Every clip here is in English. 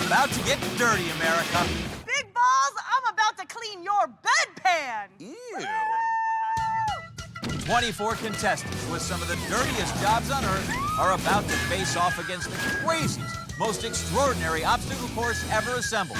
about to get dirty, America. Big balls, I'm about to clean your bedpan. Ew. 24 contestants with some of the dirtiest jobs on Earth are about to face off against the craziest, most extraordinary obstacle course ever assembled.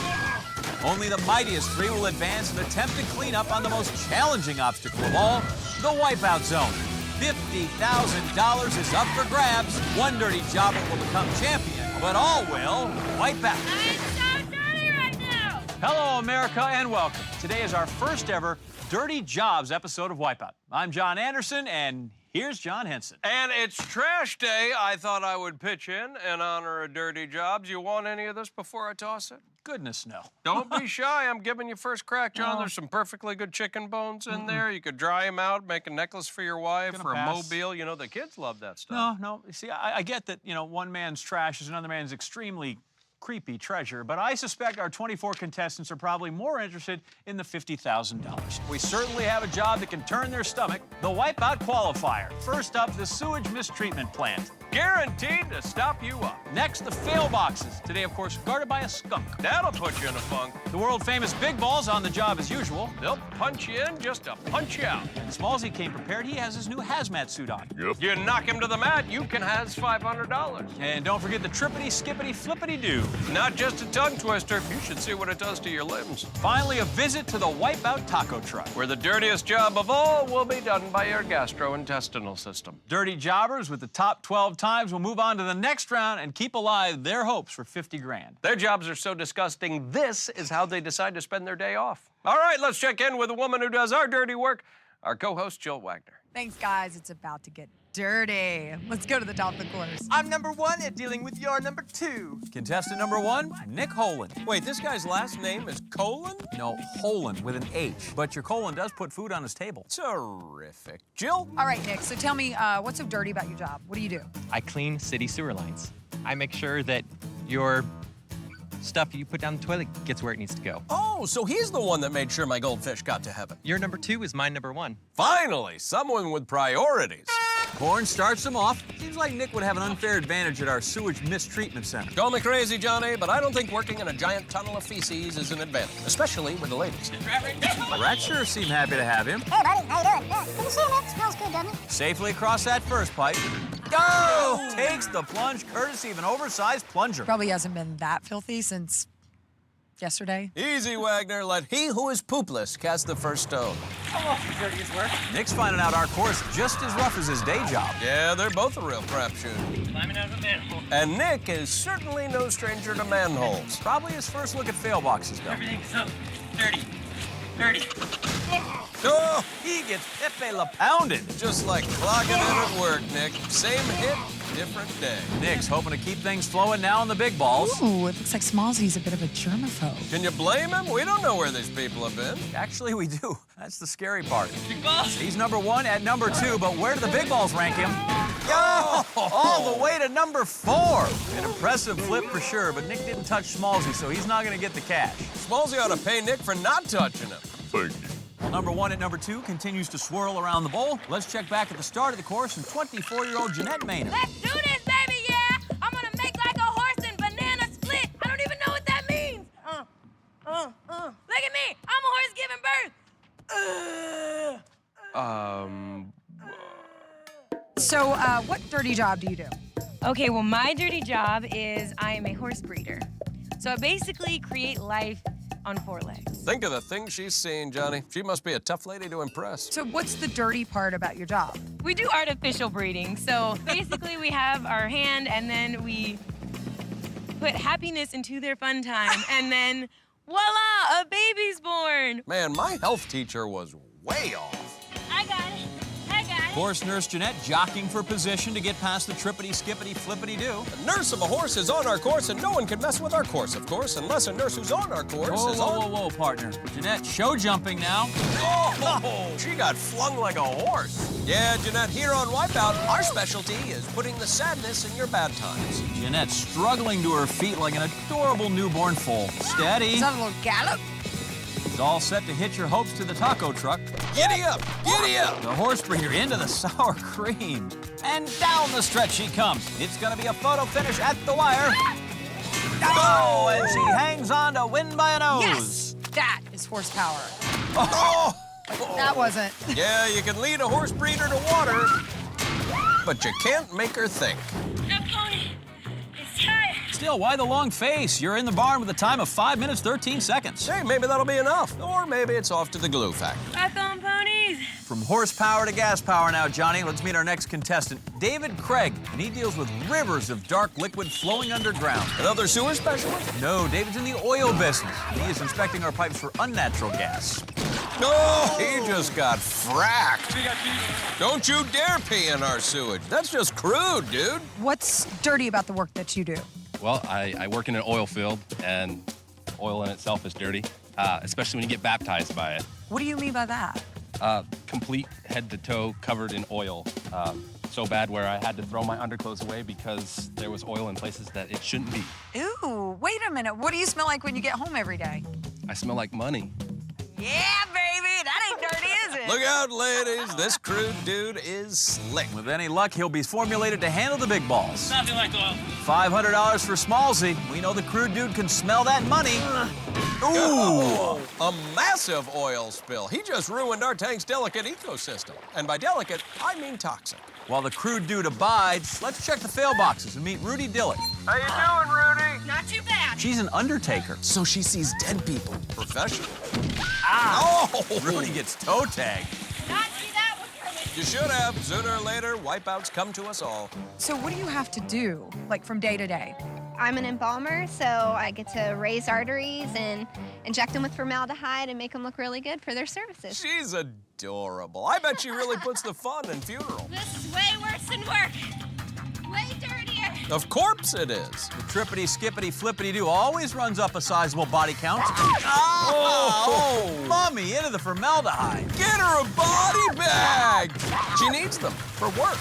Only the mightiest three will advance and attempt to clean up on the most challenging obstacle of all, the Wipeout Zone. $50,000 is up for grabs. One dirty jobber will become champion, but all will wipe out. I'm so dirty right now! Hello, America, and welcome. Today is our first ever Dirty Jobs episode of Wipeout. I'm John Anderson, and here's John Henson. And it's trash day. I thought I would pitch in honor of dirty jobs. You want any of this before I toss it? Goodness, no. Don't be shy. I'm giving you first crack, John. No. There's some perfectly good chicken bones in there. You could dry them out, make a necklace for your wife, Gonna for pass. a mobile. You know, the kids love that stuff. No. You see, I get that, one man's trash is another man's extremely creepy treasure, but I suspect our 24 contestants are probably more interested in the $50,000. We certainly have a job that can turn their stomach, the Wipeout Qualifier. First up, the sewage mistreatment plant. Guaranteed to stop you up. Next, the fail boxes. Today, of course, guarded by a skunk. That'll put you in a funk. The world-famous Big Balls on the job as usual. They'll punch you in just to punch you out. And Smallsy came prepared. He has his new hazmat suit on. Yep. You knock him to the mat, you can has $500. And don't forget the trippity, skippity, flippity-doo. Not just a tongue twister. You should see what it does to your limbs. Finally, a visit to the Wipeout taco truck. Where the dirtiest job of all will be done by your gastrointestinal system. Dirty jobbers with the top 12 times will move on to the next round and keep alive their hopes for 50 grand. Their jobs are so disgusting, this is how they decide to spend their day off. All right, let's check in with the woman who does our dirty work, our co-host, Jill Wagner. Thanks, guys. It's about to get dirty. Let's go to the top of the course. I'm number 1 at dealing with your number 2. Contestant number 1, Nick Holan. Wait, this guy's last name is Colon? No, Holan with an H. But your colon does put food on his table. Terrific. Jill? All right, Nick, so tell me, what's so dirty about your job? What do you do? I clean city sewer lines. I make sure that your stuff you put down the toilet gets where it needs to go. Oh, so he's the one that made sure my goldfish got to heaven. Your number 2 is my number 1. Finally, someone with priorities. Horn starts him off. Seems like Nick would have an unfair advantage at our sewage mistreatment center. Call me crazy, Johnny, but I don't think working in a giant tunnel of feces is an advantage, especially with the ladies. The rats sure seem happy to have him. Hey, buddy, how you doing? Yeah, good to see you, Nick. Smells good, doesn't it? Safely across that first pipe. Go! Takes the plunge courtesy of an oversized plunger. Probably hasn't been that filthy since yesterday. Easy, Wagner. Let he who is poopless cast the first stone. Dirtiest work. Nick's finding out our course just as rough as his day job. Yeah, they're both a real crapshoot. Climbing out of a manhole. And Nick is certainly no stranger to manholes. Probably his first look at fail boxes, though. Everything's so dirty. Dirty. Oh, he gets Pepe La Pounded. Just like clocking in at work, Nick. Same hit, different day. Nick's hoping to keep things flowing now in the big balls. Ooh, it looks like Smallsy's a bit of a germaphobe. Can you blame him? We don't know where these people have been. Actually, we do. That's the scary part. Big balls. He's number 1 at number 2, but where do the big balls rank him? Oh, all the way to number 4. An impressive flip for sure, but Nick didn't touch Smallsy, so he's not going to get the cash. Smallsy ought to pay Nick for not touching him. Well, number 1 at number 2 continues to swirl around the bowl. Let's check back at the start of the course and 24-year-old Jeanette Maynard. Let's do this, baby, yeah! I'm gonna make like a horse and banana split. I don't even know what that means. Look at me. I'm a horse giving birth. So, what dirty job do you do? Okay, well, my dirty job is I am a horse breeder. So I basically create life on 4 legs. Think of the things she's seen, Johnny. She must be a tough lady to impress. So what's the dirty part about your job? We do artificial breeding. So basically we have our hand and then we put happiness into their fun time and then voila, a baby's born. Man, my health teacher was way off. I got it. Horse nurse Jeanette jockeying for position to get past the trippity, skippity, flippity-doo. The nurse of a horse is on our course, and no one can mess with our course, of course, unless a nurse who's on our course is on... Whoa, partner. Jeanette, show jumping now. Oh, she got flung like a horse. Yeah, Jeanette, here on Wipeout, our specialty is putting the sadness in your bad times. Jeanette struggling to her feet like an adorable newborn foal. Steady. Is that a little gallop? She's all set to hitch her hopes to the taco truck. Giddy up! Giddy up! The horse breeder into the sour cream. And down the stretch she comes. It's gonna be a photo finish at the wire. Oh, and she hangs on to win by a nose. Yes! That is horsepower. Oh! That wasn't. Yeah, you can lead a horse breeder to water, but you can't make her think. The pony is tired. Still, why the long face? You're in the barn with a time of 5 minutes, 13 seconds. Hey, maybe that'll be enough. Or maybe it's off to the glue factory. Back on ponies. From horsepower to gas power now, Johnny. Let's meet our next contestant, David Craig. And he deals with rivers of dark liquid flowing underground. Another sewer specialist? No, David's in the oil business. And he is inspecting our pipes for unnatural gas. No, he just got fracked. Don't you dare pee in our sewage. That's just crude, dude. What's dirty about the work that you do? Well, I work in an oil field, and oil in itself is dirty, especially when you get baptized by it. What do you mean by that? Complete head to toe covered in oil. So bad where I had to throw my underclothes away because there was oil in places that it shouldn't be. Ew, wait a minute. What do you smell like when you get home every day? I smell like money. Yeah, baby, that ain't dirty, is it? Look out, ladies. This crude dude is slick. With any luck, he'll be formulated to handle the big balls. Nothing like oil. $500 for Smallsy. We know the crude dude can smell that money. Ooh! A massive oil spill. He just ruined our tank's delicate ecosystem. And by delicate, I mean toxic. While the crude dude abides, let's check the fail boxes and meet Rudy Dillett. How you doing, Rudy? Not too bad. She's an undertaker. So she sees dead people. Professional. Ah! Oh! Rudy gets toe tagged. Not see that one coming. You should have. Sooner or later, wipeouts come to us all. So what do you have to do, like from day to day? I'm an embalmer, so I get to raise arteries and inject them with formaldehyde and make them look really good for their services. She's adorable. I bet she really puts the fun in funeral. This is way worse than work. Way dirtier. Of course it is. The trippity, skippity, flippity do always runs up a sizable body count. Oh! Mummy, into the formaldehyde. Get her a body bag! She needs them for work.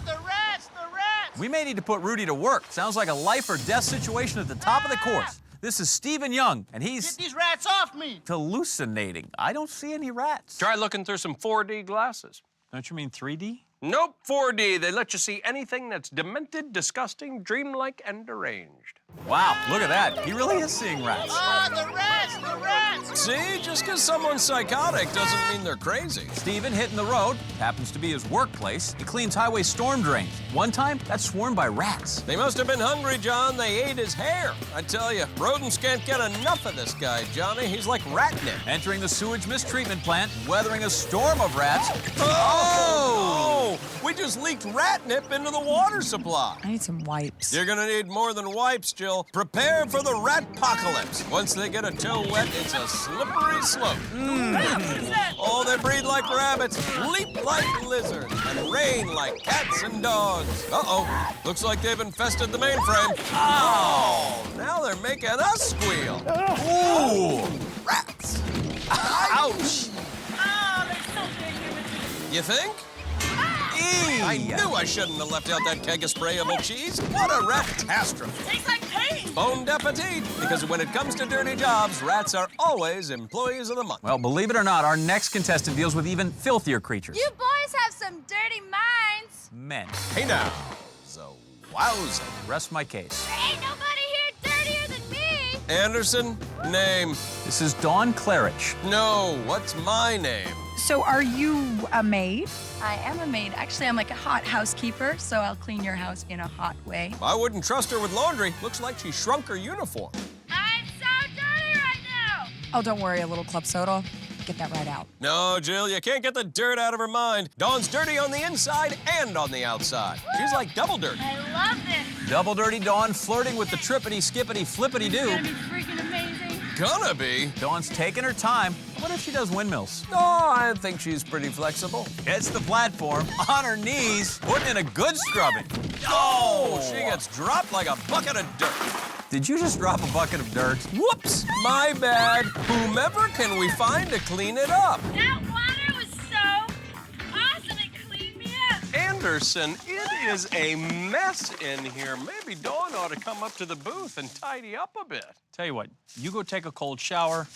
The rats, the rats! We may need to put Rudy to work. Sounds like a life or death situation at the top of the course. This is Stephen Young, and Get he's these rats off me! hallucinating. I don't see any rats. Try looking through some 4D glasses. Don't you mean 3D? Nope, 4D. They let you see anything that's demented, disgusting, dreamlike, and deranged. Wow, look at that. He really is seeing rats. The rats, the rats! See, just because someone's psychotic doesn't mean they're crazy. Stephen hitting the road, happens to be his workplace. He cleans highway storm drains. One time, that's swarmed by rats. They must have been hungry, John. They ate his hair. I tell you, rodents can't get enough of this guy, Johnny. He's like ratnip. Entering the sewage mistreatment plant, weathering a storm of rats. Oh! We just leaked ratnip into the water supply. I need some wipes. You're gonna need more than wipes, Jill. Prepare for the rat-pocalypse. Once they get a toe wet, it's a slippery slope. Oh, they breathe like rabbits, leap like lizards, and rain like cats and dogs. Uh-oh, looks like they've infested the mainframe. Oh, now they're making us squeal. Ooh, rats. Ouch. You think? I knew I shouldn't have left out that keg of sprayable cheese. What a rat-tastrophe. Tastes like pain. Bon appetit, because when it comes to dirty jobs, rats are always employees of the month. Well, believe it or not, our next contestant deals with even filthier creatures. You boys have some dirty minds. Men. Hey now, wowza. Rest my case. There ain't nobody here dirtier than me. Anderson, name. This is Dawn Claridge. No, what's my name? So are you a maid? I am a maid. Actually, I'm like a hot housekeeper, so I'll clean your house in a hot way. I wouldn't trust her with laundry. Looks like she shrunk her uniform. I'm so dirty right now. Oh, don't worry, a little club soda. Get that right out. No, Jill, you can't get the dirt out of her mind. Dawn's dirty on the inside and on the outside. She's like double dirty. I love this. Double Dirty Dawn flirting with the trippity, skippity, flippity It's gonna do. be freaking amazing. Gonna be. Dawn's taking her time. What if she does windmills? Oh, I think she's pretty flexible. Gets the platform, on her knees, putting in a good scrubbing. Oh, she gets dropped like a bucket of dirt. Did you just drop a bucket of dirt? Whoops, my bad. Whomever can we find to clean it up? That water was so awesome. It cleaned me up. Anderson, it is a mess in here. Maybe Dawn ought to come up to the booth and tidy up a bit. Tell you what, you go take a cold shower.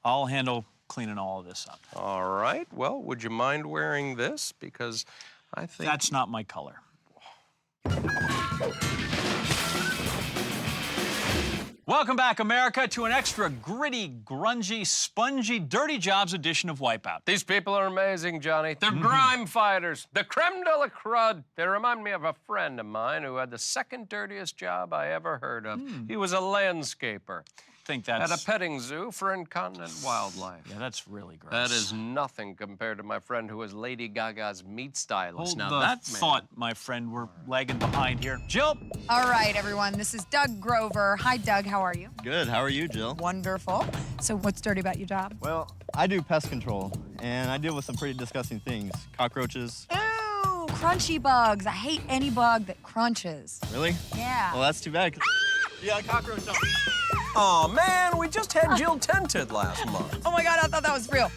I'll handle cleaning all of this up. All right, well, would you mind wearing this? Because I think... That's not my color. Welcome back, America, to an extra gritty, grungy, spongy, dirty jobs edition of Wipeout. These people are amazing, Johnny. They're grime fighters. The creme de la crud. They remind me of a friend of mine who had the second dirtiest job I ever heard of. He was a landscaper. Think that's... At a petting zoo for incontinent wildlife. Yeah, that's really gross. That is nothing compared to my friend who was Lady Gaga's meat stylist. Hold Now the that thought, my friend. We're lagging behind here. Jill? All right, everyone. This is Doug Grover. Hi, Doug. How are you? Good. How are you, Jill? Wonderful. So what's dirty about your job? Well, I do pest control, and I deal with some pretty disgusting things. Cockroaches. Ooh, crunchy bugs. I hate any bug that crunches. Really? Yeah. Well, that's too bad. You got a cockroach on. Aw, man, we just had Jill tented last month. Oh my God, I thought that was real.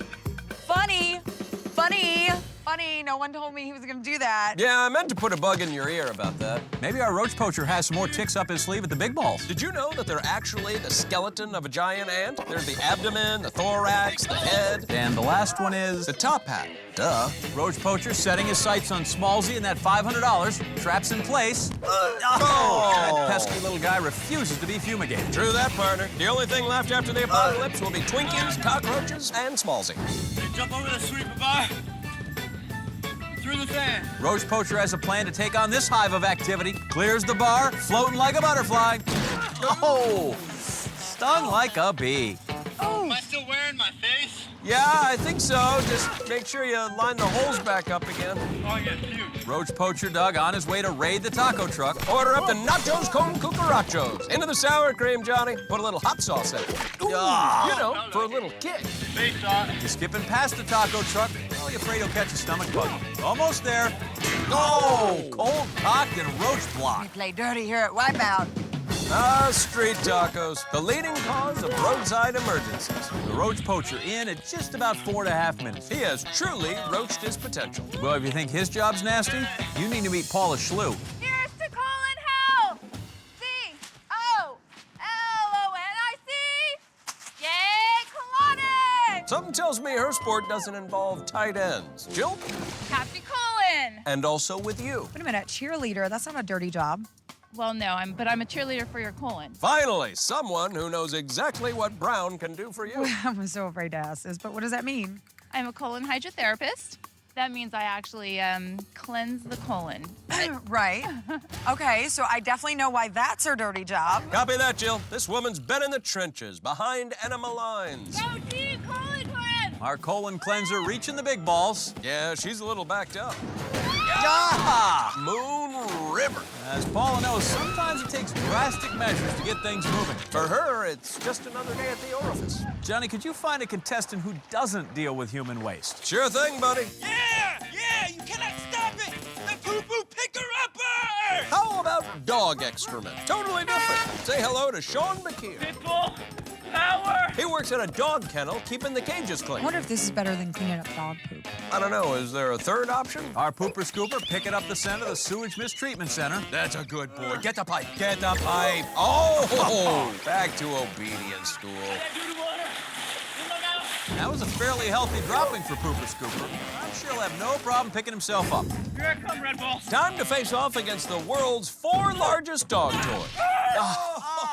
Funny, funny, funny. No one told me he was gonna do that. Yeah, I meant to put a bug in your ear about that. Maybe our roach poacher has some more ticks up his sleeve at the big balls. Did you know that they're actually the skeleton of a giant ant? There's the abdomen, the thorax, the head. And the last one is The top hat. Duh. roach poacher setting his sights on Smallsy and that $500. Traps in place. That pesky little guy refuses to be fumigated. True that, partner. The only thing left after the apocalypse will be Twinkies, cockroaches, and Smallsy. Jump over the sweeper bar. Through the fan. Roach poacher has a plan to take on this hive of activity. Clears the bar, floating like a butterfly. Oh, stung like a bee. Am I still wearing my face? Yeah, I think so. Just make sure you line the holes back up again. Oh, yeah, huge. Roach poacher Doug on his way to raid the taco truck. Order up the nachos con cucarachos. Into the sour cream, Johnny. Put a little hot sauce in it. You know, for a little kick. Face on. He's skipping past the taco truck. Probably afraid he'll catch a stomach bug. Almost there. Oh, cold cocked and roach block. We play dirty here at Wipeout. Street tacos, the leading cause of roadside emergencies. The roach poacher in at just about 4.5 minutes. He has truly roached his potential. Well, if you think his job's nasty, you need to meet Paula Schlew. Here's to Colin Hell! C-O-L-O-N-I-C! Yay, Colonic! Something tells me her sport doesn't involve tight ends. Jill? Happy Colin! And also with you. Wait a minute, cheerleader. That's not a dirty job. Well, no, but I'm a cheerleader for your colon. Finally, someone who knows exactly what Brown can do for you. I'm so afraid to ask this, but what does that mean? I'm a colon hydrotherapist. That means I actually cleanse the colon. Right. Okay, so I definitely know why that's her dirty job. Copy that, Jill. This woman's been in the trenches, behind enema lines. Go team, colon cleanse! Our colon cleanser reaching the big balls. Yeah, she's a little backed up. Ah! Moon River. As Paula knows, sometimes it takes drastic measures to get things moving. For her, it's just another day at the orifice. Johnny, could you find a contestant who doesn't deal with human waste? Sure thing, buddy. Yeah, you cannot stop it. The poo-poo picker-upper. How about dog excrement? Totally different. Say hello to Sean McKeer. Pitbull power. He works at a dog kennel, keeping the cages I clean. wonder if this is better than cleaning up dog poop. I don't know, is there a third option? Our pooper scooper picking up the scent of the sewage mistreatment center. That's a good boy. Get the pipe. Get the pipe. Oh, back to obedience school. That was a fairly healthy dropping for Pooper Scooper. I'm sure he'll have no problem picking himself up. Here I come, Red Bull. Time to face off against the world's 4 largest dog toys.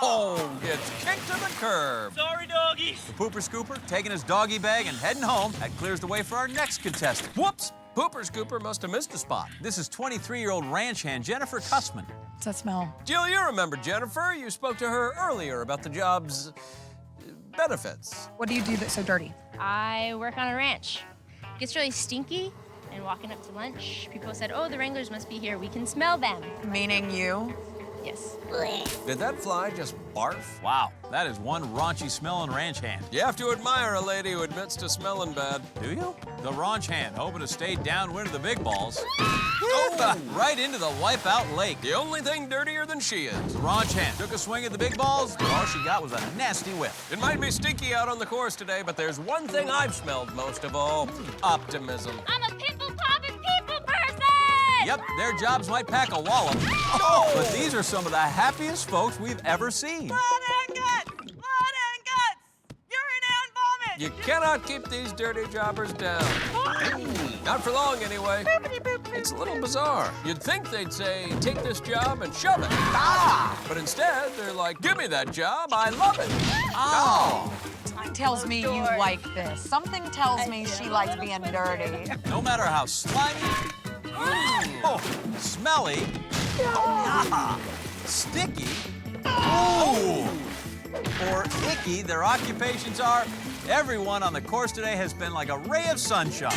Oh, it's kicked to the curb. Sorry, doggies. The Pooper Scooper taking his doggy bag and heading home. That clears the way for our next contestant. Whoops. Pooper Scooper must have missed a spot. This is 23-year-old ranch hand Jennifer Cussman. What's that smell? Jill, you remember Jennifer. You spoke to her earlier about the job's benefits. What do you do that's so dirty? I work on a ranch. It gets really stinky, and walking up to lunch, people said, oh, the Wranglers must be here. We can smell them. Meaning you? Yes. Did that fly just barf? Wow, that is one raunchy smelling ranch hand. You have to admire a lady who admits to smelling bad. Do you? The ranch hand, hoping to stay downwind of the big balls. Right into the Wipeout Lake. The only thing dirtier than she is. The ranch hand took a swing at the big balls, but all she got was a nasty whiff. It might be stinky out on the course today, but there's one thing I've smelled most of all. Optimism. I'm a pimple-popping people person! Yep, their jobs might pack a wallop. But these are some of the happiest folks we've ever seen. Blood and guts! Blood and guts! Urine and You cannot keep these dirty jobbers down. Not for long, anyway. It's a little bizarre. You'd think they'd say, take this job and shove it. But instead, they're like, give me that job, I love it. Something tells me you like this. Something tells me she likes being dirty. No matter how slimy, smelly, sticky, or icky their occupations are, everyone on the course today has been like a ray of sunshine.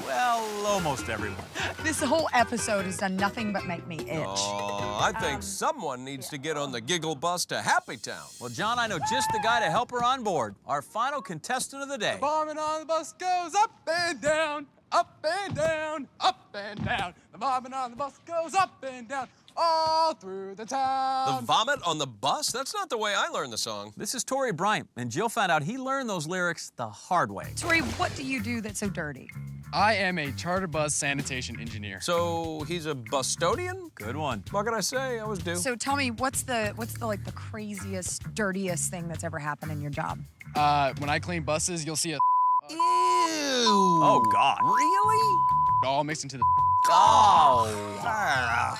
Well, almost everyone. This whole episode has done nothing but make me itch. Oh, I think someone needs to get on the giggle bus to Happy Town. Well, John, I know just the guy to help her on board. Our final contestant of the day. Bombing on the bus goes up and down, up and down, up and down. The bombing on the bus goes up and down, all through the town. The vomit on the bus? That's not the way I learned the song. This is Tori Bryant, and Jill found out he learned those lyrics the hard way. Tori, what do you do that's so dirty? I am a charter bus sanitation engineer. So he's a bustodian? Good one. What can I say? I was due. So tell me, what's the like the craziest, dirtiest thing that's ever happened in your job? When I clean buses, you'll see a Ew! Oh, God. Really? all mixed into the Oh!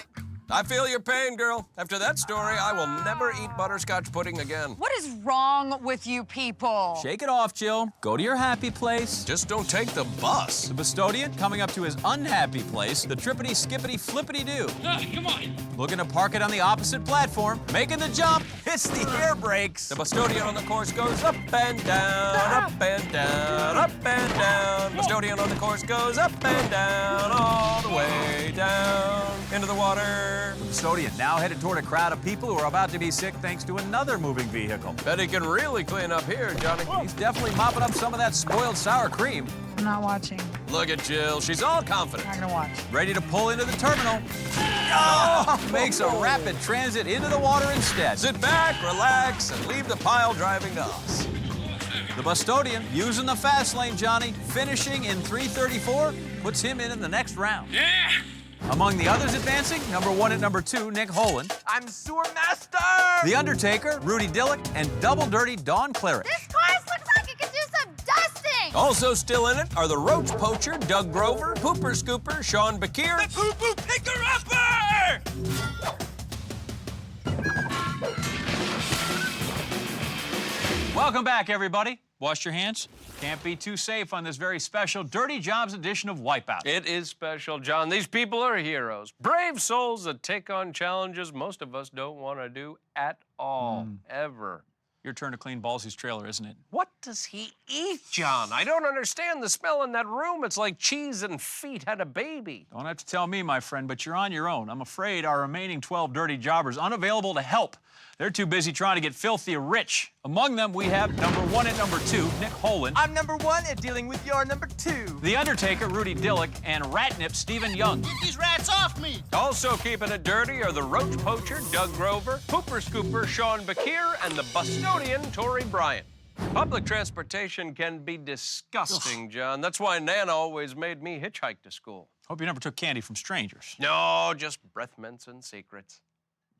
I feel your pain, girl. After that story, I will never eat butterscotch pudding again. What is wrong with you people? Shake it off, Jill. Go to your happy place. Just don't take the bus. The Bustodian coming up to his unhappy place, the trippity-skippity-flippity-doo. Come on. Looking to park it on the opposite platform, making the jump, hits the air brakes. The Bustodian on the course goes up and down, up and down, up and down. Bustodian on the course goes up and down, all the way down into the water. The Bustodian now headed toward a crowd of people who are about to be sick thanks to another moving vehicle. Bet he can really clean up here, Johnny. He's definitely mopping up some of that spoiled sour cream. I'm not watching. Look at Jill. She's all confident. I'm not gonna watch. Ready to pull into the terminal. Oh, makes a rapid transit into the water instead. Sit back, relax, and leave the pile driving to us. The Bustodian, using the fast lane, Johnny, finishing in 3:34, puts him in the next round. Yeah. Among the others advancing, number 1 and number 2, Nick Holand. I'm sewer master. The Undertaker, Rudy Dillick, and Double Dirty Dawn Claret. This course looks like it could use some dusting. Also still in it are the Roach Poacher, Doug Grover, Pooper Scooper, Sean Bakir, The poo-poo picker-upper. Welcome back, everybody. Wash your hands. Can't be too safe on this very special Dirty Jobs edition of Wipeout. It is special, John. These people are heroes. Brave souls that take on challenges most of us don't want to do at all, ever. Your turn to clean Ballsy's trailer, isn't it? What does he eat, John? I don't understand the smell in that room. It's like cheese and feet had a baby. Don't have to tell me, my friend, but you're on your own. I'm afraid our remaining 12 dirty jobbers unavailable to help. They're too busy trying to get filthy rich. Among them, we have number 1 and number 2, Nick Holand. I'm number 1 at dealing with your number 2. The Undertaker, Rudy Dillick, and Ratnip, Stephen Young. Get these rats off me. Also keeping it dirty are the Roach Poacher, Doug Grover, Pooper Scooper, Sean Bakir, and the Bustodian, Tori Bryant. Public transportation can be disgusting, John. That's why Nana always made me hitchhike to school. Hope you never took candy from strangers. No, just breath mints and secrets.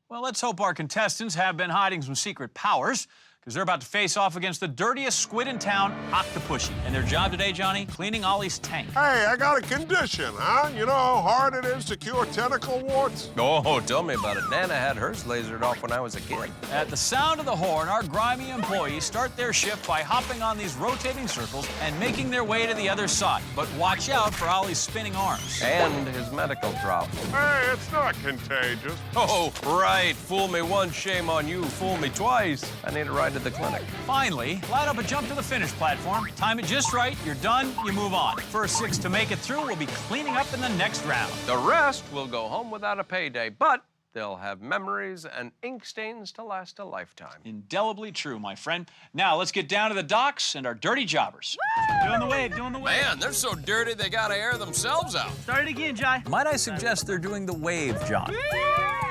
Well, let's hope our contestants have been hiding some secret powers, because they're about to face off against the dirtiest squid in town, Octopusy. And their job today, Johnny, cleaning Ollie's tank. Hey, I got a condition, huh? You know how hard it is to cure tentacle warts? Oh, tell me about it. Nana had hers lasered off when I was a kid. At the sound of the horn, our grimy employees start their shift by hopping on these rotating circles and making their way to the other side. But watch out for Ollie's spinning arms. And his medical drop. Hey, it's not contagious. Oh, right. Fool me once, shame on you. Fool me twice. I need a ride to the clinic. Finally, light up a jump to the finish platform. Time it just right, you're done, you move on. First 6 to make it through will be cleaning up in the next round. The rest will go home without a payday, but they'll have memories and ink stains to last a lifetime. Indelibly true, my friend. Now, let's get down to the docks and our dirty jobbers. Doing the wave, doing the wave. Man, they're so dirty they gotta air themselves out. Start it again, Jai. Might I suggest they're doing the wave, John?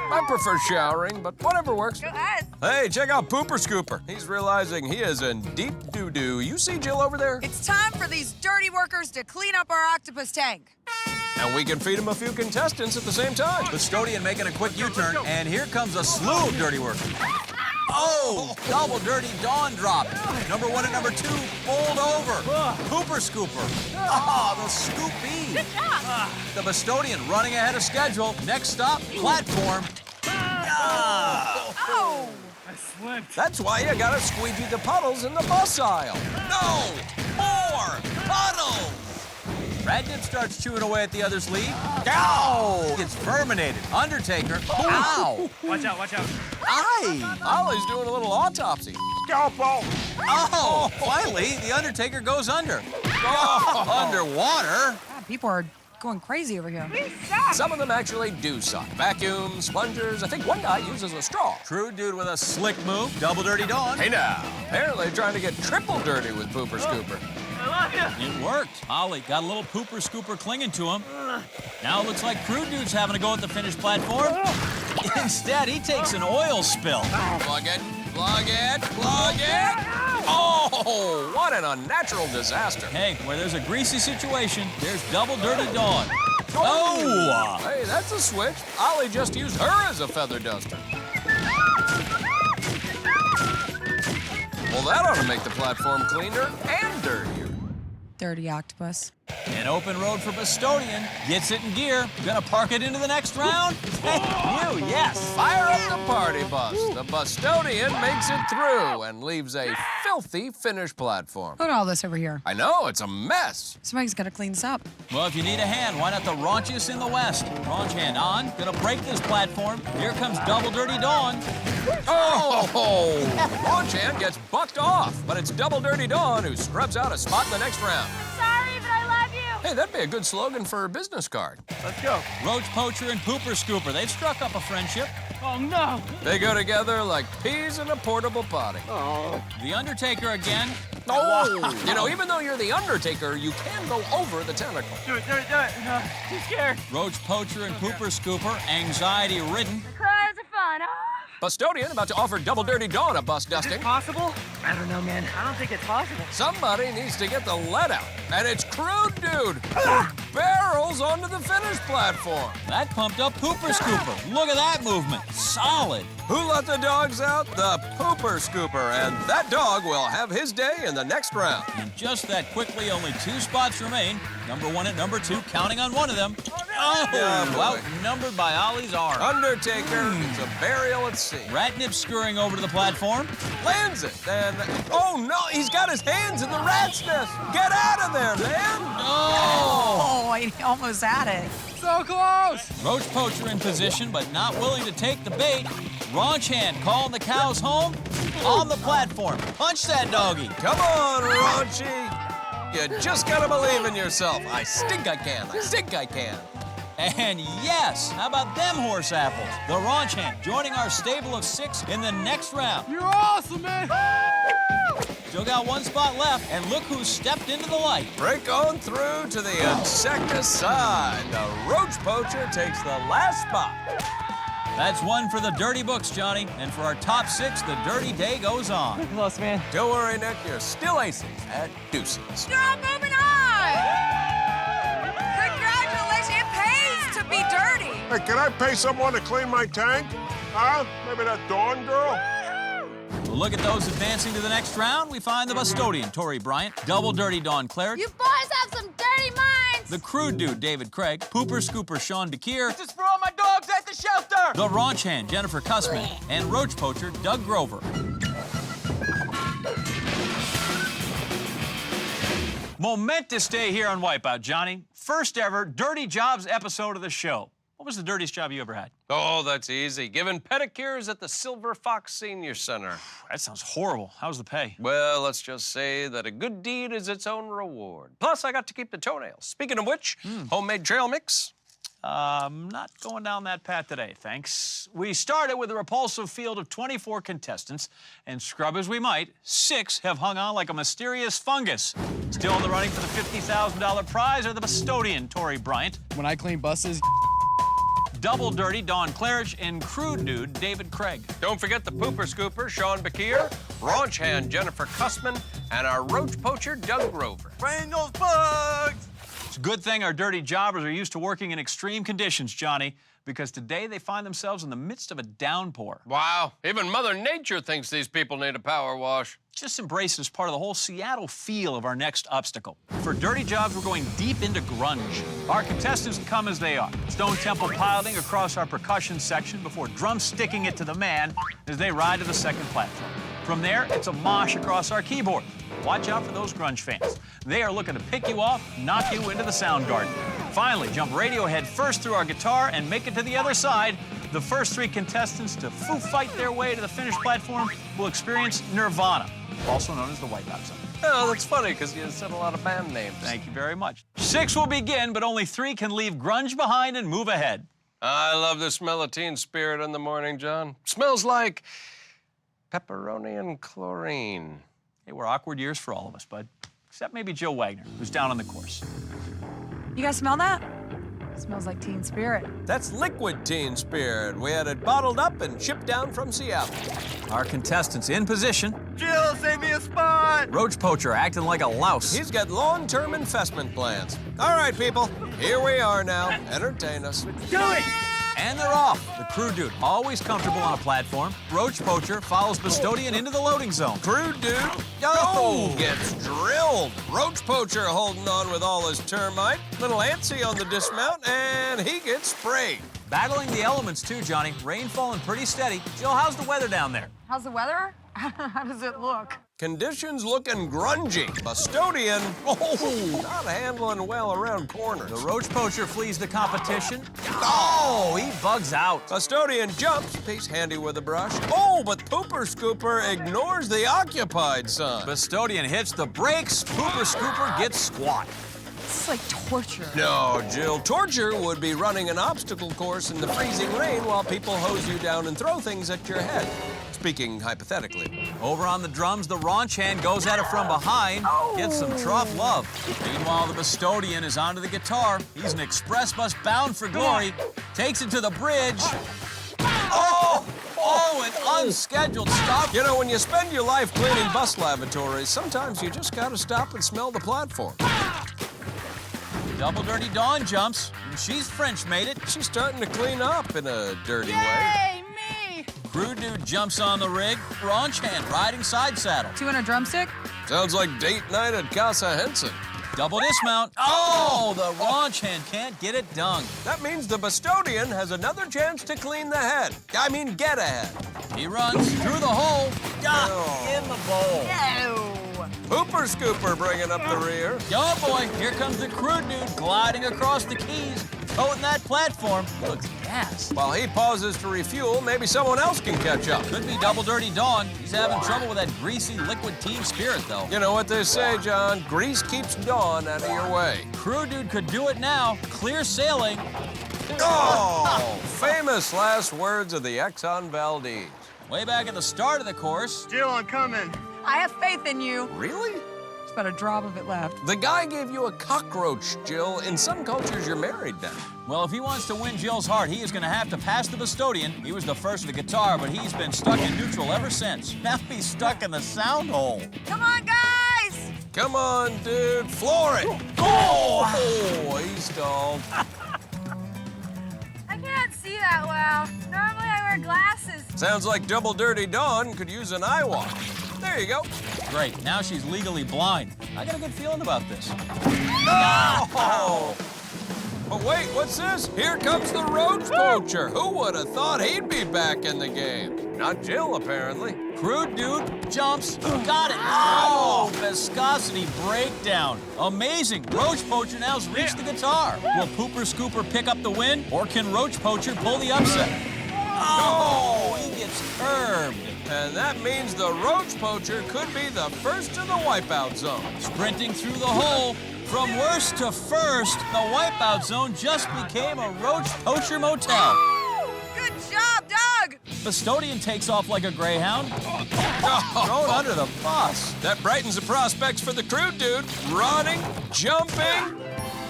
I prefer showering, but whatever works. Go ahead. Hey, check out Pooper Scooper. He's realizing he is in deep doo-doo. You see Jill over there? It's time for these dirty workers to clean up our octopus tank. And we can feed him a few contestants at the same time. Custodian making a quick U-turn, and here comes a slew of dirty workers. Oh, double dirty Dawn drop. Number 1 and number 2 bowled over. Pooper scooper. Ah, the scoopy. Good job. The Bostonian running ahead of schedule. Next stop, platform. Oh! I slipped. That's why you gotta squeegee the puddles in the bus aisle. No! More puddles! Radnip starts chewing away at the other's lead. Ow! Gets verminated. Undertaker. Ow! Watch out, watch out. Aye! Ollie's doing a little autopsy. Scalpel! Oh! Finally, the Undertaker goes under. Oh, underwater. God, people are going crazy over here. Some of them actually do suck. Vacuums, plungers. I think one guy uses a straw. True dude with a slick move. Double dirty Dawn. Hey now. Apparently trying to get triple dirty with Pooper Scooper. It worked. Ollie got a little pooper scooper clinging to him. Now it looks like Crude Dude's having to go at the finished platform. Instead, he takes an oil spill. Plug it, plug it, plug it. Oh, what an unnatural disaster. Hey, where there's a greasy situation, there's double dirty Dawn. Oh! Hey, that's a switch. Ollie just used her as a feather duster. Well, that ought to make the platform cleaner and dirtier. Dirty octopus. An open road for Bostonian. Gets it in gear. Gonna park it into the next round. Thank you, yes. Fire up the party bus. The Bostonian makes it through and leaves a filthy finish platform. Look at all this over here. I know, it's a mess. Somebody's got to clean this up. Well, if you need a hand, why not the raunchiest in the West? Raunch hand on. Gonna break this platform. Here comes double dirty Dawn. Oh! Launch hand gets bucked off, but it's Double Dirty Dawn who scrubs out a spot in the next round. Sorry, but I love you. Hey, that'd be a good slogan for a business card. Let's go. Roach Poacher and Pooper Scooper. They've struck up a friendship. Oh, no. They go together like peas in a portable potty. The Undertaker again. Oh! You know, even though you're the Undertaker, you can go over the tentacle. Do it, do it, do it. No, too scared. Roach Poacher and Pooper Scooper, anxiety ridden. Clothes are fun. Bostonian about to offer Double Dirty Dawn a bus dusting. Possible? I don't know, man. I don't think it's possible. Somebody needs to get the lead out, and it's Crude Dude. Barrels onto the finish platform. That pumped up Pooper Scooper. Look at that movement. Solid. Who let the dogs out? The Pooper Scooper, and that dog will have his day in the next round. And just that quickly, only 2 spots remain. Number 1 and number 2, counting on one of them. Oh, outnumbered by Ollie's arm. Undertaker, it's a burial at sea. Ratnip scurrying over to the platform. Lands it, and oh no, he's got his hands in the rat's nest. Get out of there, man! Oh, he almost had it. So close. Roach Poacher in position, but not willing to take the bait. Raunch hand calling the cows home. On the platform. Punch that doggy. Come on, Raunchy. You just gotta believe in yourself. I think I can. I think I can. And yes, how about them horse apples? The Raunch hand joining our stable of 6 in the next round. You're awesome, man. Still got 1 spot left, and look who stepped into the light. Break on through to the insecticide. The Roach Poacher takes the last spot. That's 1 for the dirty books, Johnny. And for our top 6, the dirty day goes on. Close, man. Don't worry, Nick. You're still aces at deuces. You're all moving on. Congratulations. It pays to be dirty. Hey, can I pay someone to clean my tank? Huh? Maybe that Dawn girl? We'll look at those advancing to the next round. We find the Bostonian, Tori Bryant, Double Dirty Dawn Cleric, You boys have some dirty minds. the Crude Dude, David Craig, Pooper Scooper, Sean DeKeer, Just for all my dogs at the shelter. the Raunch hand, Jennifer Cussman, and Roach Poacher, Doug Grover. Momentous day here on Wipeout, Johnny. First ever Dirty Jobs episode of the show. What was the dirtiest job you ever had? Oh, that's easy. Giving pedicures at the Silver Fox Senior Center. That sounds horrible. How's the pay? Well, let's just say that a good deed is its own reward. Plus, I got to keep the toenails. Speaking of which, homemade trail mix. Not going down that path today, thanks. We started with a repulsive field of 24 contestants, and scrub as we might, 6 have hung on like a mysterious fungus. Still in the running for the $50,000 prize are the Bostonian, Tori Bryant, When I clean buses, Double Dirty, Dawn Claridge, and Crude Dude, David Craig. Don't forget the Pooper Scooper, Sean Bakir, Raunch Hand, Jennifer Cussman, and our Roach Poacher, Doug Grover. bring those bugs. It's a good thing our dirty jobbers are used to working in extreme conditions, Johnny, because today they find themselves in the midst of a downpour. Wow, even Mother Nature thinks these people need a power wash. Just embrace it as part of the whole Seattle feel of our next obstacle. For dirty jobs, we're going deep into grunge. Our contestants come as they are. Stone Temple piloting across our percussion section before drum sticking it to the man as they ride to the second platform. From there, it's a mosh across our keyboard. Watch out for those grunge fans. They are looking to pick you off, knock you into the sound garden. Finally, jump radio head first through our guitar and make it to the other side. The first 3 contestants to Foo Fight their way to the finished platform will experience Nirvana, also known as the Wipeout Zone. Oh, that's funny, because you said a lot of band names. Thank you very much. 6 will begin, but only 3 can leave grunge behind and move ahead. I love the smell of teen spirit in the morning, John. Smells like pepperoni and chlorine. They were awkward years for all of us, bud. Except maybe Joe Wagner, who's down on the course. You guys smell that? It smells like teen spirit. That's liquid teen spirit. We had it bottled up and shipped down from Seattle. Our contestants in position. Jill, save me a spot! Roach Poacher acting like a louse. He's got long-term investment plans. All right, people, here we are now. Entertain us. Do it! And they're off. The crew dude, always comfortable on a platform. Roach Poacher follows Bustodian into the loading zone. Crew dude, gets drilled. Roach Poacher holding on with all his termite. Little antsy on the dismount, and he gets sprayed. Battling the elements, too, Johnny. Rain falling pretty steady. Jill, how's the weather down there? How's the weather? How does it look? Conditions looking grungy. Bustodian, not handling well around corners. The Roach Poacher flees the competition. Oh, he bugs out. Bustodian jumps, he's handy with a brush. Oh, but Pooper Scooper ignores the occupied sign. Bustodian hits the brakes. Pooper Scooper gets squat. This is like torture. No, Jill, torture would be running an obstacle course in the freezing rain while people hose you down and throw things at your head. Speaking hypothetically. Over on the drums, the Raunch Hand goes at it from behind, gets some trough love. Meanwhile, the Bustodian is onto the guitar. He's an express bus bound for glory. Takes it to the bridge. Oh, an unscheduled stop. You know, when you spend your life cleaning bus lavatories, sometimes you just gotta stop and smell the platform. Double Dirty Dawn jumps, and she's French made it. She's starting to clean up in a dirty way. Hey, me! Crew dude jumps on the rig. Raunch Hand riding side saddle. 2 and a drumstick? Sounds like date night at Casa Henson. Double dismount. Oh, the Raunch Hand can't get it done. That means the Bustodian has another chance to clean the head. Get ahead. He runs through the hole. In the bowl. No! Pooper Scooper bringing up the rear. Oh boy, here comes the crew dude gliding across the keys, toting that platform. He looks gassed. While he pauses to refuel, maybe someone else can catch up. Could be Double Dirty Dawn. He's having trouble with that greasy liquid teen spirit, though. You know what they say, John? Grease keeps Dawn out of your way. Crew dude could do it now. Clear sailing. Oh, famous last words of the Exxon Valdez. Way back at the start of the course. Jill, I'm coming. I have faith in you. Really? There's about a drop of it left. The guy gave you a cockroach, Jill. In some cultures, you're married now. Well, if he wants to win Jill's heart, he is going to have to pass the Bustodian. He was the first with the guitar, but he's been stuck in neutral ever since. Now he's stuck in the sound hole. Come on, guys! Come on, dude. Floor it. Oh, he stalled. I can't see that well. Normally I wear glasses. Sounds like Double Dirty Dawn could use an eye wash. There you go. Great. Now she's legally blind. I got a good feeling about this. Oh! But wait, what's this? Here comes the Roach Poacher. Who would have thought he'd be back in the game? Not Jill, apparently. Crew dude jumps. Got it. Oh, viscosity breakdown. Amazing. Roach Poacher now's reached the guitar. Will Pooper Scooper pick up the win, or can Roach Poacher pull the upset? Oh, he gets curved. And that means the Roach Poacher could be the first to the Wipeout Zone. Sprinting through the hole. From worst to first, the Wipeout Zone just became a Roach Poacher motel. Good job, Doug! Bustodian takes off like a greyhound. Thrown under the bus. That brightens the prospects for the crew dude. Running, jumping.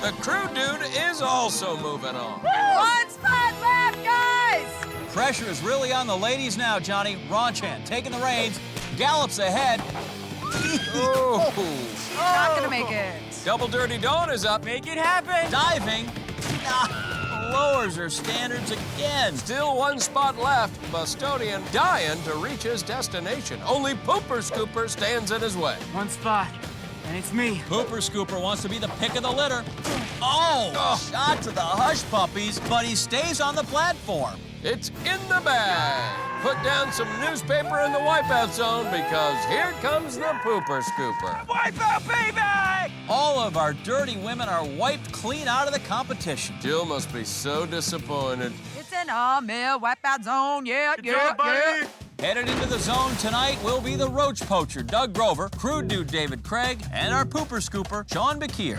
The crew dude is also moving on. One spot left, guys! Pressure is really on the ladies now, Johnny. Raunch Hand taking the reins, gallops ahead. Oh. Not gonna make it. Double Dirty Dawn is up. Make it happen. Diving. Lowers her standards again. Still one spot left. Bustodian dying to reach his destination. Only Pooper Scooper stands in his way. One spot, and it's me. Pooper Scooper wants to be the pick of the litter. Oh, shot to the hush puppies, but he stays on the platform. It's in the bag. Put down some newspaper in the wipeout zone because here comes the Pooper Scooper. Wipeout, baby! All of our dirty women are wiped clean out of the competition. Jill must be so disappointed. It's an all-male wipeout zone. Yeah. Headed into the zone tonight will be the roach poacher, Doug Grover, crew dude David Craig, and our Pooper Scooper, Sean Bakir.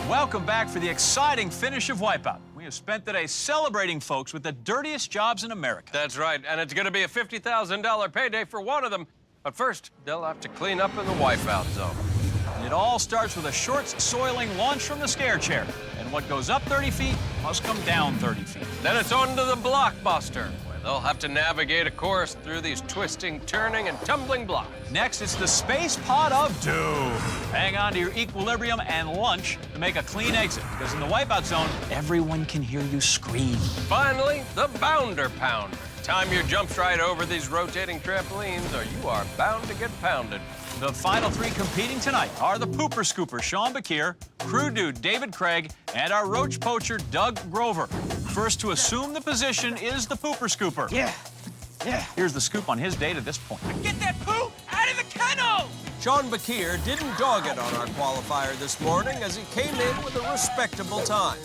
Welcome back for the exciting finish of Wipeout. We have spent the day celebrating folks with the dirtiest jobs in America. That's right, and it's going to be a $50,000 payday for one of them. But first, they'll have to clean up in the wipeout zone. It all starts with a shorts soiling launch from the scare chair. And what goes up 30 feet must come down 30 feet. Then it's on to the blockbuster, where they'll have to navigate a course through these twisting, turning, and tumbling blocks. Next, it's the space pod of doom. Hang on to your equilibrium and lunch to make a clean exit, because in the wipeout zone, everyone can hear you scream. Finally, the bounder pounder. Time your jumps right over these rotating trampolines, or you are bound to get pounded. The final three competing tonight are the Pooper Scooper, Sean Bakir, crew dude David Craig, and our roach poacher, Doug Grover. First to assume the position is the Pooper Scooper. Yeah. Here's the scoop on his day to this point. Get that poo out of the kennel! Sean Bakir didn't dog it on our qualifier this morning as he came in with a respectable time.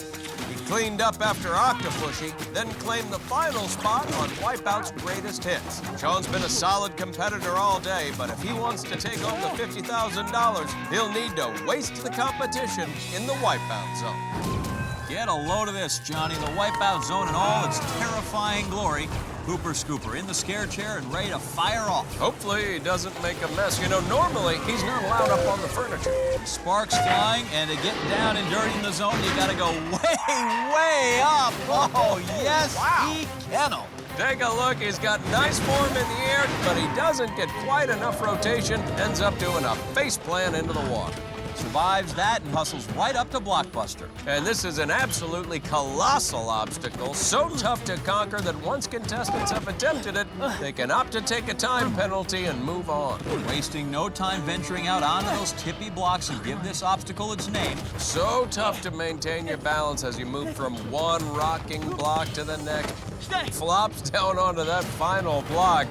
He cleaned up after Octopusy, then claimed the final spot on Wipeout's greatest hits. Sean's been a solid competitor all day, but if he wants to take home the $50,000, he'll need to waste the competition in the Wipeout zone. Get a load of this, Johnny. The wipeout zone in all its terrifying glory. Pooper Scooper in the scare chair and ready to fire off. Hopefully he doesn't make a mess. You know, normally he's not allowed up on the furniture. Sparks flying, and to get down and dirty in the zone, you gotta go way up. Oh, yes, he kennel. Take a look. He's got nice form in the air, but he doesn't get quite enough rotation. Ends up doing a face plant into the water. Survives that and hustles right up to Blockbuster. And this is an absolutely colossal obstacle, so tough to conquer that once contestants have attempted it, they can opt to take a time penalty and move on. Wasting no time venturing out onto those tippy blocks and give this obstacle its name. So tough to maintain your balance as you move from one rocking block to the next. Flops down onto that final block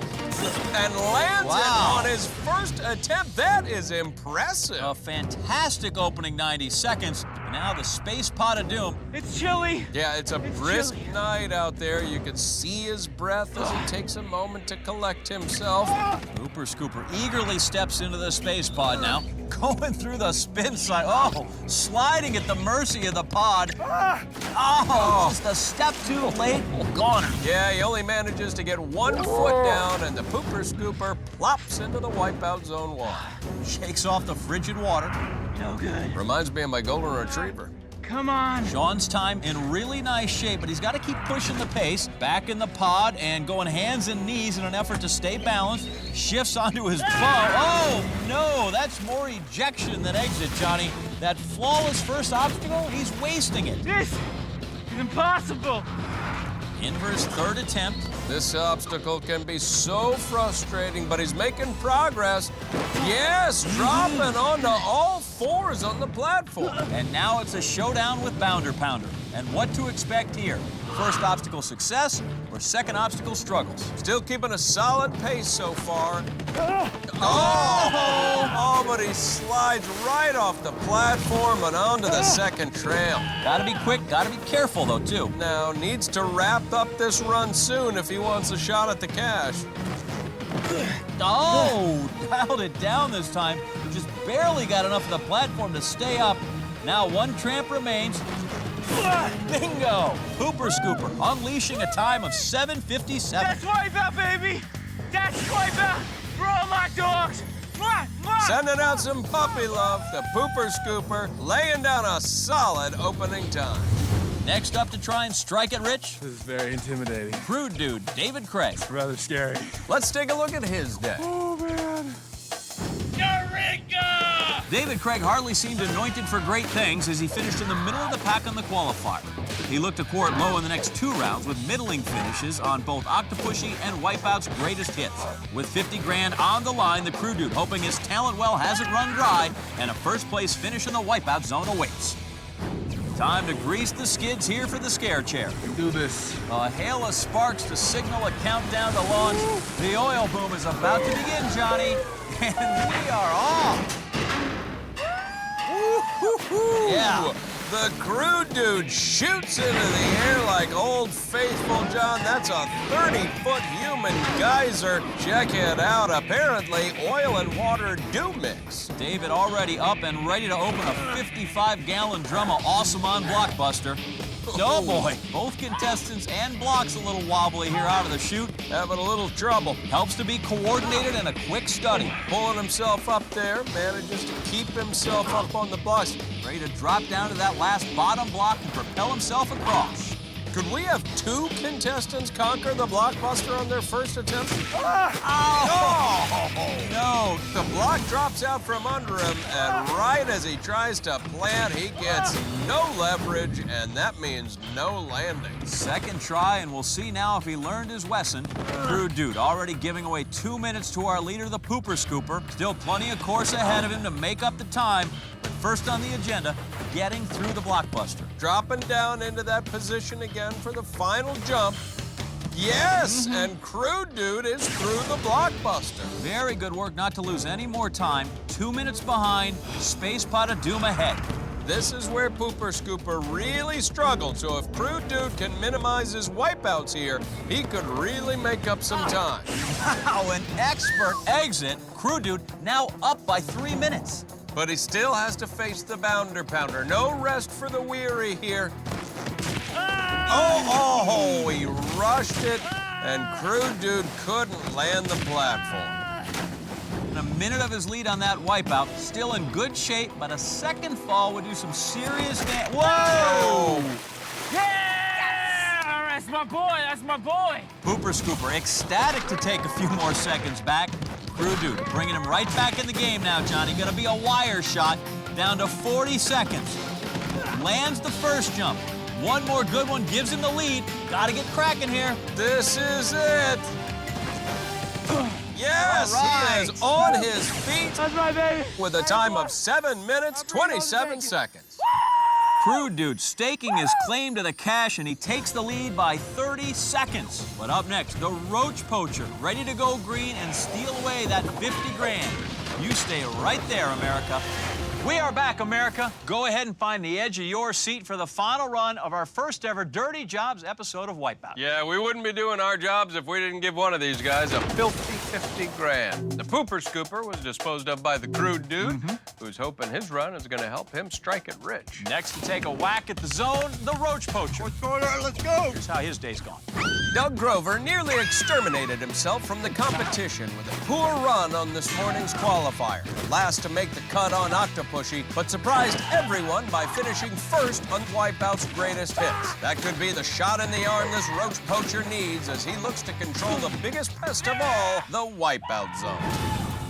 and lands it on his first attempt. That is impressive. A fantastic opening 90 seconds. Now the space pot of doom. It's chilly. Yeah, it's a brisk night out there. You can see his breath as he takes a moment to collect himself. Pooper Scooper eagerly steps into the space pod now. Going through the spin side. Oh, sliding at the mercy of the pod. Oh, just a step too late. Goner. Yeah, he only manages to get 1 foot down, and the Pooper Scooper plops into the wipeout zone wall. Shakes off the frigid water. No good. Reminds me of my golden retriever. Come on. Sean's time in really nice shape, but he's got to keep pushing the pace. Back in the pod and going hands and knees in an effort to stay balanced. Shifts onto his bow. Oh, no, that's more ejection than exit, Johnny. That flawless first obstacle, he's wasting it. This is impossible. In for his third attempt. This obstacle can be so frustrating, but he's making progress. Yes, dropping onto all fours on the platform. And now it's a showdown with Bounder Pounder. And what to expect here? First obstacle success or second obstacle struggles? Still keeping a solid pace so far. Oh, but he slides right off the platform and onto the second trail. Gotta be quick, gotta be careful though, too. Now, needs to wrap up this run soon if he wants a shot at the cash. Oh, dialed it down this time. Just barely got enough of the platform to stay up. Now 1 tramp remains. Bingo! Pooper Scooper unleashing a time of 7:57. That's Wipeout, baby! That's Wipeout for all my dogs! Mwah, mwah. Sending out some puppy love, the Pooper Scooper laying down a solid opening time. Next up to try and strike it rich, This is very intimidating. crew dude David Craig. Rather scary. Let's take a look at his day. Oh, man. David Craig hardly seemed anointed for great things as he finished in the middle of the pack on the qualifier. He looked to quart low in the next 2 rounds with middling finishes on both Octopusy and Wipeout's greatest hits. With 50 grand on the line, the crew dude hoping his talent well hasn't run dry, and a first-place finish in the Wipeout zone awaits. Time to grease the skids here for the scare chair. Do this. A hail of sparks to signal a countdown to launch. The oil boom is about to begin, Johnny, and we are off. Yeah. The crew dude shoots into the air like Old Faithful, John. That's a 30-foot human geyser. Check it out. Apparently, oil and water do mix. David already up and ready to open a 55-gallon drum of awesome on Blockbuster. Oh boy, both contestants and blocks a little wobbly here out of the chute. Having a little trouble. Helps to be coordinated and a quick study. Pulling himself up there, manages to keep himself up on the blocks. Ready to drop down to that last bottom block and propel himself across. Could we have 2 contestants conquer the Blockbuster on their first attempt? No! The block drops out from under him, and right as he tries to plant, he gets no leverage, and that means no landing. Second try, and we'll see now if he learned his lesson. Crew dude already giving away 2 minutes to our leader, the Pooper Scooper. Still plenty of course ahead of him to make up the time. But first on the agenda, getting through the Blockbuster. Dropping down into that position again for the final jump. Yes, and crew dude is through the Blockbuster. Very good work not to lose any more time. 2 minutes behind, Space Pot of Doom ahead. This is where Pooper Scooper really struggled, so if crew dude can minimize his wipeouts here, he could really make up some time. Wow, an expert exit. Crew dude now up by 3 minutes. But he still has to face the bounder pounder. No rest for the weary here. Oh, he rushed it, and crew dude couldn't land the platform. And a minute of his lead on that wipeout, still in good shape, but a second fall would do some serious damage. Whoa! Yeah! That's my boy, that's my boy! Pooper Scooper ecstatic to take a few more seconds back. Crew dude bringing him right back in the game now, Johnny. Gonna be a wire shot, down to 40 seconds. Lands the first jump. One more good one gives him the lead. Gotta get cracking here. This is it. Yes, he is on his feet. That's my baby. With a time of 7 minutes, 27 seconds. Crew dude staking his claim to the cash, and he takes the lead by 30 seconds. But up next, the Roach Poacher, ready to go green and steal away that 50 grand. You stay right there, America. We are back, America. Go ahead and find the edge of your seat for the final run of our first ever Dirty Jobs episode of Wipeout. Yeah, we wouldn't be doing our jobs if we didn't give one of these guys a filthy 50 grand. The Pooper Scooper was disposed of by the crew dude, who's hoping his run is going to help him strike it rich. Next to take a whack at the zone, the Roach Poacher. What's going on? Let's go. Here's how his day's gone. Doug Grover nearly exterminated himself from the competition with a poor run on this morning's qualifier. Last to make the cut on Octopusy, but surprised everyone by finishing first on Wipeout's greatest hits. That could be the shot in the arm this Roach Poacher needs as he looks to control the biggest pest of all, the Wipeout zone.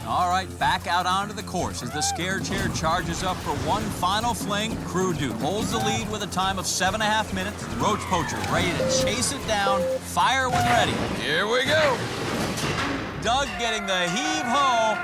All right, back out onto the course as the scare chair charges up for one final fling. Crew dude holds the lead with a time of 7.5 minutes. Roach Poacher ready to chase it down. Fire when ready. Here we go. Doug getting the heave-ho.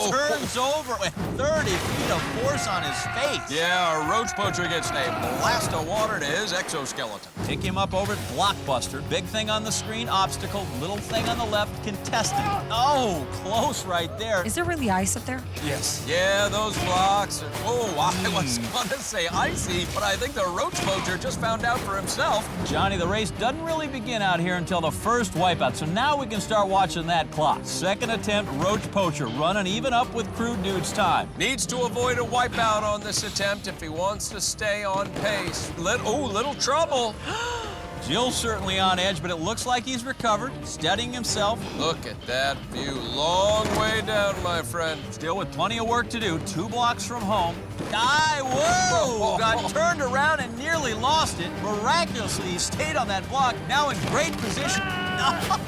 Turns over with 30 feet of force on his face. Yeah, a Roach Poacher gets a blast of water to his exoskeleton. Pick him up over at Blockbuster. Big thing on the screen, obstacle. Little thing on the left, contestant. Oh, close right there. Is there really ice up there? Yes. Yeah, those blocks. Oh, I was going to say icy, but I think the Roach Poacher just found out for himself. Johnny, the race doesn't really begin out here until the first wipeout, so now we can start watching that clock. Second attempt, Roach Poacher running even up with crew dude's time. Needs to avoid a wipeout on this attempt if he wants to stay on pace. Little trouble. Jill's certainly on edge, but it looks like he's recovered, steadying himself. Look at that view. Long way down, my friend. Still with plenty of work to do. 2 blocks from home. Whoa! Got turned around and nearly lost it. Miraculously, he stayed on that block. Now in great position.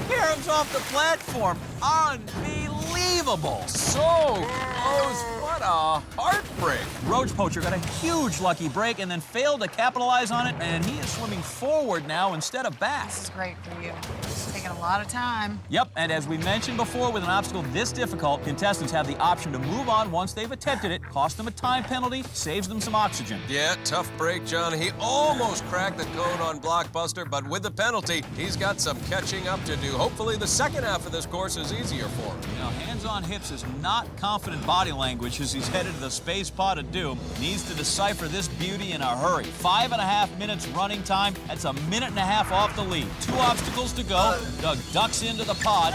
Here comes off the platform. Unbelievable. Unbelievable! So close. What a heartbreak. Roach Poacher got a huge lucky break and then failed to capitalize on it, and he is swimming forward now instead of back. This is great for you. It's taking a lot of time. Yep, and as we mentioned before, with an obstacle this difficult, contestants have the option to move on once they've attempted it, cost them a time penalty, saves them some oxygen. Yeah, tough break, John. He almost cracked the code on Blockbuster, but with the penalty, he's got some catching up to do. Hopefully the second half of this course is easier for him. You know, hands on hips is not confident body language as he's headed to the space pod of doom. Needs to decipher this beauty in a hurry. 5.5 minutes running time. That's a minute and a half off the lead. 2 obstacles to go. Doug ducks into the pod.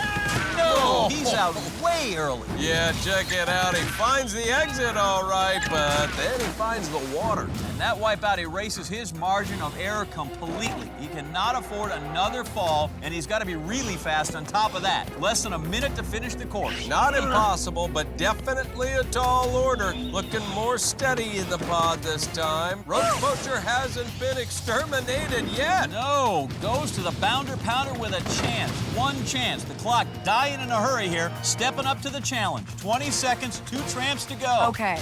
No, he's out way early. Yeah, check it out. He finds the exit all right, but then he finds the water. And that wipeout erases his margin of error completely. He cannot afford another fall, and he's got to be really fast on top of that. Less than a minute to finish the course. Not impossible, but definitely a tall order. Looking more steady in the pod this time. Roach Poacher hasn't been exterminated yet. No, goes to the bounder pounder with a chance. One chance. The clock dying in a hurry here. Stepping up to the challenge. 20 seconds, 2 tramps to go. Okay,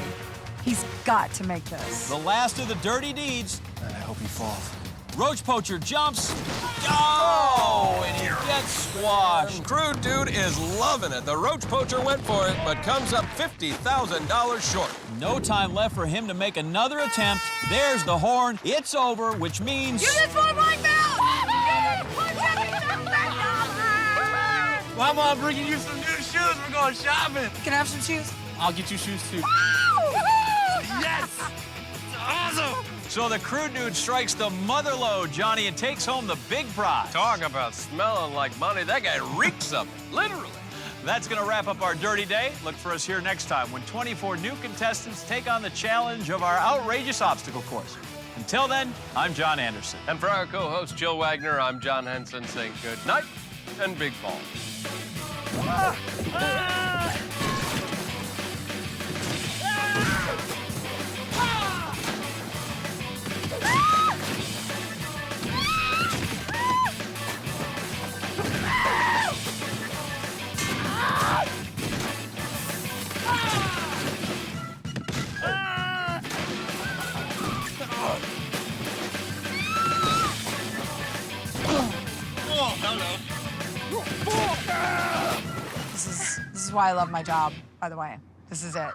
he's got to make this. The last of the dirty deeds. I hope he falls. Roach Poacher jumps. Oh, and he gets squashed. Crude Dude is loving it. The Roach Poacher went for it, but comes up $50,000 short. No time left for him to make another attempt. There's the horn. It's over, which means... You just won Wipeout! Mama, I'm bringing you some new shoes. We're going shopping. Can I have some shoes? I'll get you shoes too. Yes! It's awesome! So the Crude Dude strikes the mother load, Johnny, and takes home the big prize. Talk about smelling like money. That guy reeks of it, literally. That's going to wrap up our Dirty Day. Look for us here next time when 24 new contestants take on the challenge of our outrageous obstacle course. Until then, I'm John Anderson. And for our co-host, Jill Wagner, I'm John Henson saying good night and big balls. This is why I love my job, by the way. This is it.